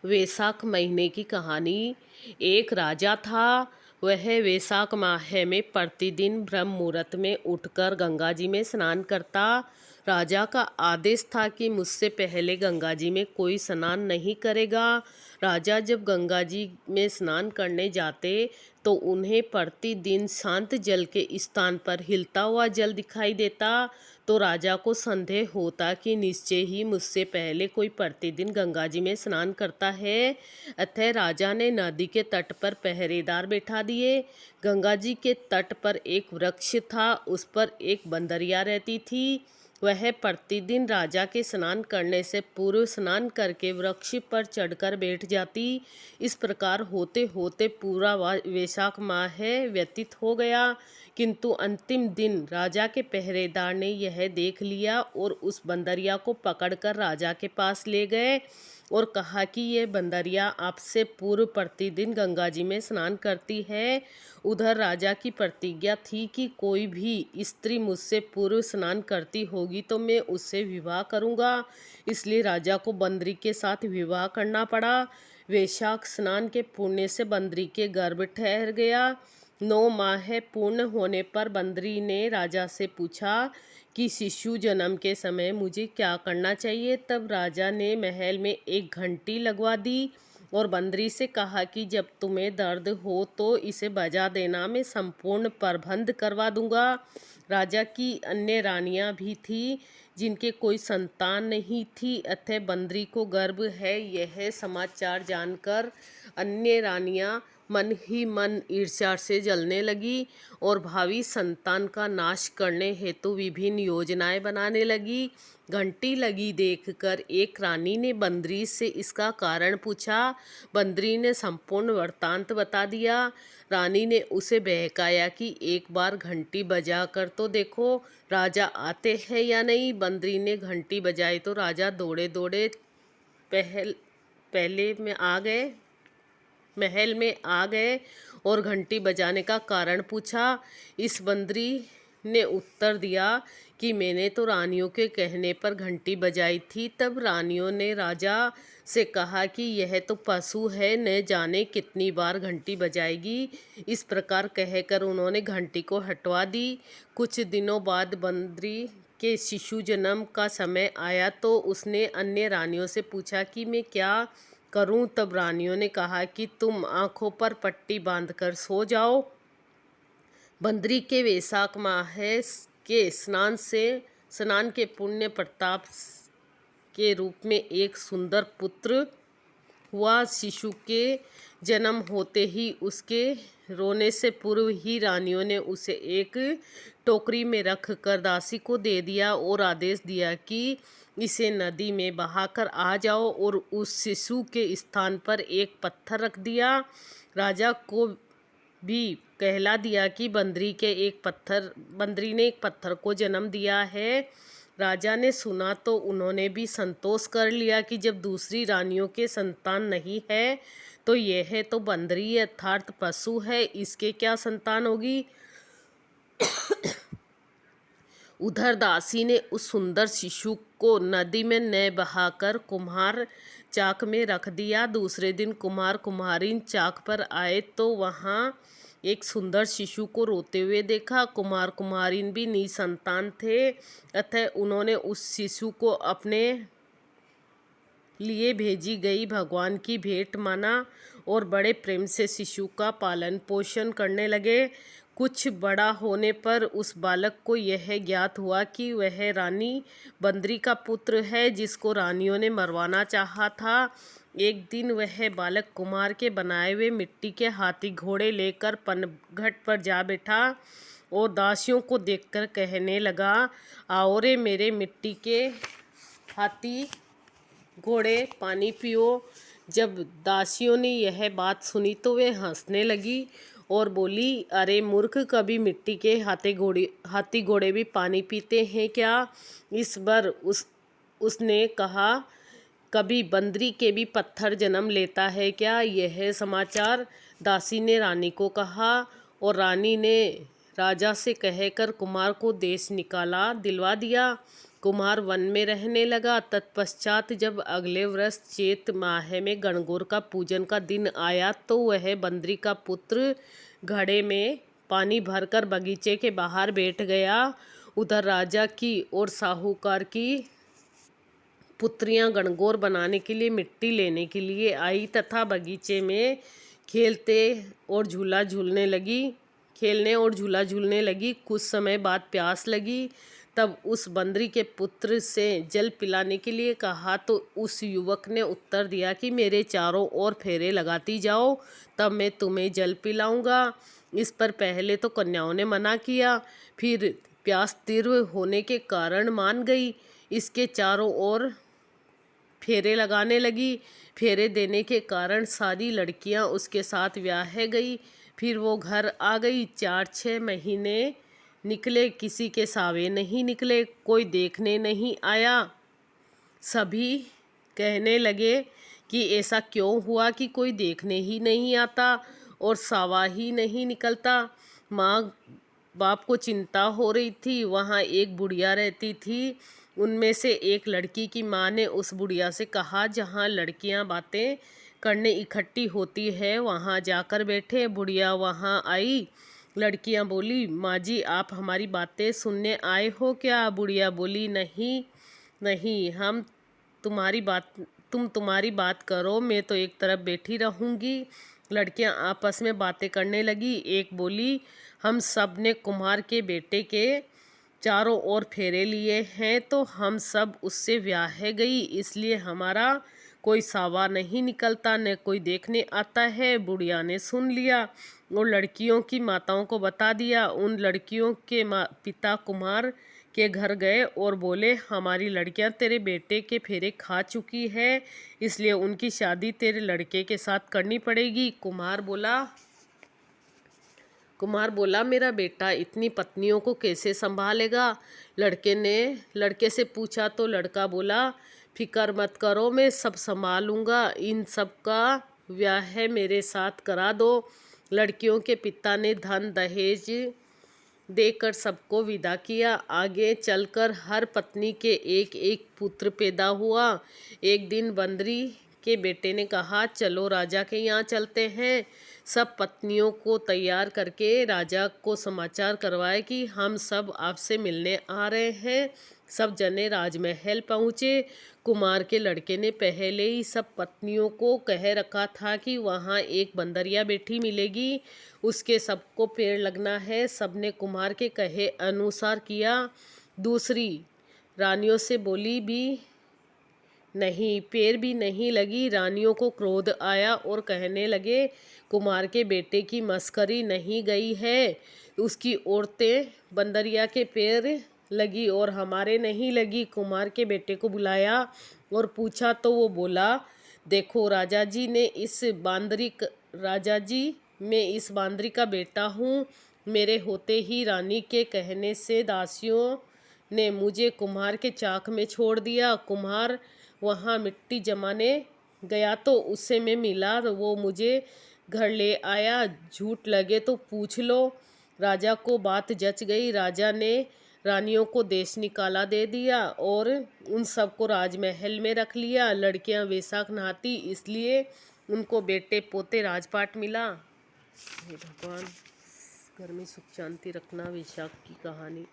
वैशाख महीने की कहानी। एक राजा था। वह वैशाख माह में प्रतिदिन ब्रह्म मुहूर्त में उठकर गंगा जी में स्नान करता। राजा का आदेश था कि मुझसे पहले गंगा जी में कोई स्नान नहीं करेगा। राजा जब गंगा जी में स्नान करने जाते तो उन्हें प्रतिदिन शांत जल के स्थान पर हिलता हुआ जल दिखाई देता। तो राजा को संदेह होता कि निश्चय ही मुझसे पहले कोई प्रतिदिन गंगा जी में स्नान करता है। अतः राजा ने नदी के तट पर पहरेदार बैठा दिए। गंगा जी के तट पर एक वृक्ष था, उस पर एक बंदरिया रहती थी। वह प्रतिदिन राजा के स्नान करने से पूर्व स्नान करके वृक्ष पर चढ़कर बैठ जाती। इस प्रकार होते होते पूरा वैशाख माह व्यतीत हो गया, किंतु अंतिम दिन राजा के पहरेदार ने यह देख लिया और उस बंदरिया को पकड़कर राजा के पास ले गए और कहा कि यह बंदरिया आपसे पूर्व प्रतिदिन गंगा जी में स्नान करती है। उधर राजा की प्रतिज्ञा थी कि कोई भी स्त्री मुझसे पूर्व स्नान करती होगी तो मैं उससे विवाह करूंगा। इसलिए राजा को बंदरी के साथ विवाह करना पड़ा। वैशाख स्नान के पुण्य से बंदरी के गर्भ ठहर गया। 9 माह पूर्ण होने पर बंदरी ने राजा से पूछा कि शिशु जन्म के समय मुझे क्या करना चाहिए। तब राजा ने महल में एक घंटी लगवा दी और बंदरी से कहा कि जब तुम्हें दर्द हो तो इसे बजा देना, मैं संपूर्ण प्रबंध करवा दूंगा। राजा की अन्य रानियां भी थीं जिनके कोई संतान नहीं थी, अतः बंदरी को गर्भ है यह समाचार जानकर अन्य रानियां मन ही मन ईर्ष्या से जलने लगी और भावी संतान का नाश करने हेतु विभिन्न योजनाएं बनाने लगी। घंटी लगी देखकर एक रानी ने बंदरी से इसका कारण पूछा। बंदरी ने संपूर्ण वृत्तांत बता दिया। रानी ने उसे बहकाया कि एक बार घंटी बजा कर तो देखो राजा आते हैं या नहीं। बंदरी ने घंटी बजाई तो राजा दौड़े दौड़े पहले में आ गए महल में आ गए और घंटी बजाने का कारण पूछा। इस बंदरी ने उत्तर दिया कि मैंने तो रानियों के कहने पर घंटी बजाई थी। तब रानियों ने राजा से कहा कि यह तो पशु है, न जाने कितनी बार घंटी बजाएगी। इस प्रकार कहकर उन्होंने घंटी को हटवा दी। कुछ दिनों बाद बंदरी के शिशु जन्म का समय आया तो उसने अन्य रानियों से पूछा कि मैं क्या करूं। तब रानियों ने कहा कि तुम आंखों पर पट्टी बांधकर सो जाओ। बंदरी के वैशाख माह के स्नान के पुण्य प्रताप के रूप में एक सुंदर पुत्र हुआ। शिशु के जन्म होते ही उसके रोने से पूर्व ही रानियों ने उसे एक टोकरी में रख कर दासी को दे दिया और आदेश दिया कि इसे नदी में बहाकर आ जाओ और उस शिशु के स्थान पर एक पत्थर रख दिया। राजा को भी कहला दिया कि बंदरी ने एक पत्थर को जन्म दिया है। राजा ने सुना तो उन्होंने भी संतोष कर लिया कि जब दूसरी रानियों के संतान नहीं है तो यह तो बंदरी अर्थात पशु है, इसके क्या संतान होगी। उधर दासी ने उस सुंदर शिशु को नदी में न बहाकर कुम्हार चाक में रख दिया। दूसरे दिन कुम्हार कुम्हारिन चाक पर आए तो वहाँ एक सुंदर शिशु को रोते हुए देखा। कुम्हार कुम्हारिन भी निसंतान थे, अतः उन्होंने उस शिशु को अपने लिए भेजी गई भगवान की भेंट माना और बड़े प्रेम से शिशु का पालन पोषण करने लगे। कुछ बड़ा होने पर उस बालक को यह ज्ञात हुआ कि वह रानी बंदरी का पुत्र है जिसको रानियों ने मरवाना चाहा था। एक दिन वह बालक कुम्हार के बनाए हुए मिट्टी के हाथी घोड़े लेकर पनघट पर जा बैठा और दासियों को देखकर कहने लगा, आओ रे मेरे मिट्टी के हाथी घोड़े पानी पियो। जब दासियों ने यह बात सुनी तो वे हंसने लगी और बोली, अरे मूर्ख, कभी मिट्टी के हाथी घोड़े भी पानी पीते हैं क्या। इस बार उसने कहा, कभी बंदरी के भी पत्थर जन्म लेता है क्या। यह समाचार दासी ने रानी को कहा और रानी ने राजा से कहकर कुमार को देश निकाला दिलवा दिया। कुम्हार वन में रहने लगा। तत्पश्चात जब अगले वर्ष चैत माह में गणगौर का पूजन का दिन आया तो वह बंदरी का पुत्र घड़े में पानी भरकर बगीचे के बाहर बैठ गया। उधर राजा की और साहूकार की पुत्रियां गणगौर बनाने के लिए मिट्टी लेने के लिए आई तथा बगीचे में खेलने और झूला झूलने लगी। कुछ समय बाद प्यास लगी, तब उस बंदरी के पुत्र से जल पिलाने के लिए कहा तो उस युवक ने उत्तर दिया कि मेरे चारों ओर फेरे लगाती जाओ, तब मैं तुम्हें जल पिलाऊंगा। इस पर पहले तो कन्याओं ने मना किया, फिर प्यास तीव्र होने के कारण मान गई। इसके चारों ओर फेरे लगाने लगी। फेरे देने के कारण सारी लड़कियां उसके साथ ब्याह गई। फिर वो घर आ गई। 4-6 महीने निकले, किसी के सावे नहीं निकले, कोई देखने नहीं आया। सभी कहने लगे कि ऐसा क्यों हुआ कि कोई देखने ही नहीं आता और सावा ही नहीं निकलता। माँ बाप को चिंता हो रही थी। वहाँ एक बुढ़िया रहती थी। उनमें से एक लड़की की माँ ने उस बुढ़िया से कहा, जहाँ लड़कियाँ बातें करने इकट्ठी होती है वहाँ जाकर बैठे। बुढ़िया वहाँ आई। लड़कियाँ बोली, माँ जी आप हमारी बातें सुनने आए हो क्या? बुढ़िया बोली, नहीं नहीं, तुम तुम्हारी बात करो, मैं तो एक तरफ बैठी रहूँगी। लड़कियां आपस में बातें करने लगी। एक बोली, हम सब ने कुम्हार के बेटे के चारों ओर फेरे लिए हैं तो हम सब उससे ब्याह गई, इसलिए हमारा कोई सावा नहीं निकलता, न कोई देखने आता है। बुढ़िया ने सुन लिया और लड़कियों की माताओं को बता दिया। उन लड़कियों के पिता कुम्हार के घर गए और बोले, हमारी लड़कियां तेरे बेटे के फेरे खा चुकी है, इसलिए उनकी शादी तेरे लड़के के साथ करनी पड़ेगी। कुम्हार बोला, मेरा बेटा इतनी पत्नियों को कैसे संभालेगा? लड़के से पूछा तो लड़का बोला, फिक्र मत करो, मैं सब संभालूंगा, इन सब का ब्याह मेरे साथ करा दो। लड़कियों के पिता ने धन दहेज देकर सबको विदा किया। आगे चलकर हर पत्नी के एक एक पुत्र पैदा हुआ। एक दिन बंदरी के बेटे ने कहा, चलो राजा के यहाँ चलते हैं। सब पत्नियों को तैयार करके राजा को समाचार करवाए कि हम सब आपसे मिलने आ रहे हैं। सब जने राजमहल पहुँचे। कुमार के लड़के ने पहले ही सब पत्नियों को कह रखा था कि वहाँ एक बंदरिया बैठी मिलेगी, उसके सबको पेड़ लगना है। सबने कुमार के कहे अनुसार किया। दूसरी रानियों से बोली भी नहीं, पैर भी नहीं लगी। रानियों को क्रोध आया और कहने लगे, कुमार के बेटे की मस्करी नहीं गई है, उसकी औरतें बंदरिया के पैर लगी और हमारे नहीं लगी। कुमार के बेटे को बुलाया और पूछा तो वो बोला, देखो राजा जी, मैं इस बांदरी का बेटा हूँ। मेरे होते ही रानी के कहने से दासियों ने मुझे कुम्हार के चाक में छोड़ दिया। कुम्हार वहाँ मिट्टी जमाने गया तो उससे मैं मिला, वो मुझे घर ले आया। झूठ लगे तो पूछ लो। राजा को बात जच गई। राजा ने रानियों को देश निकाला दे दिया और उन सबको राजमहल में रख लिया। लड़कियां वैशाख नहाती, इसलिए उनको बेटे पोते राजपाट मिला। हे भगवान, घर में सुख शांति रखना। वैशाख की कहानी।